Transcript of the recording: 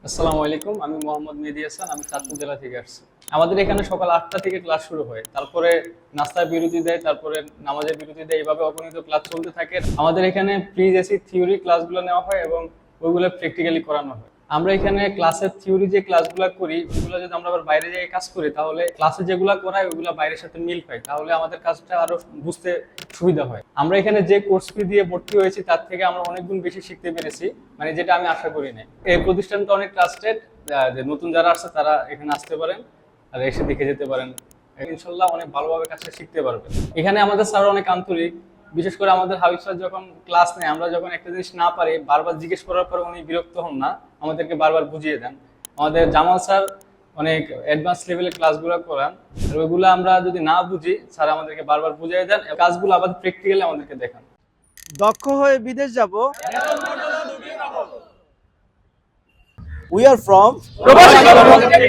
আসসালামু আলাইকুম, আমি মোহাম্মদ মেহেদী হাসান। আমি চাঁদপুর জেলা থেকে আসছি। আমাদের এখানে সকাল 8টা থেকে ক্লাস শুরু হয়, তারপরে নাস্তার বিরতি দেয়, তারপরে নামাজের বিরতি দেয়, এইভাবে অগণিত ক্লাস চলতে থাকে। আমাদের এখানে প্রি জেসি থিওরি ক্লাসগুলো নেওয়া হয় এবং ওইগুলো প্র্যাকটিক্যালি করানো হয়। আমরা এখানে ক্লাসের থিওরি যে ক্লাসগুলো করি ওইগুলো যদি আমরা আবার বাইরে যেয়ে কাজ করি, তাহলে ক্লাসে যেগুলো করায় ওইগুলো বাইরের সাথে মিল পাই, তাহলে আমাদের কাজটা আরো বুঝতে সুবিধা হয়। আমরা এখানে যে কোর্স ফি দিয়ে ভর্তি হয়েছি তার থেকে আমরা অনেক গুণ বেশি শিখতে পেরেছি, মানে যেটা আমি আশা করি না। এই প্রতিষ্ঠানটা অনেক ট্রাস্টেড, যে নতুন যারা আসছে তারা এখানে আসতে পারেন আর এসে দেখে যেতে পারেন। ইনশাল্লাহ অনেক ভালোভাবে কাজটা শিখতে পারবেন। এখানে আমাদের স্যার অনেক আন্তরিক, বিশেষ করে আমাদের হাবিব স্যার যখন ক্লাস নেয়, আমরা যখন একটা জিনিস না পারি বারবার জিজ্ঞেস করার পর উনি বিরক্ত হন না, আমাদেরকে বারবার বুঝিয়ে দেন। আমাদের জামাল স্যার অনেক অ্যাডভান্স লেভেলের ক্লাসগুলো করান, আর ওইগুলো আমরা যদি না বুঝি স্যার আমাদেরকে বারবার বুঝিয়ে দেন, কাজগুলো আবার প্র্যাকটিক্যালি আমাদেরকে দেখান। দক্ষ হয়ে বিদেশ যাব। We are from প্রবাসী কর্মসূচি।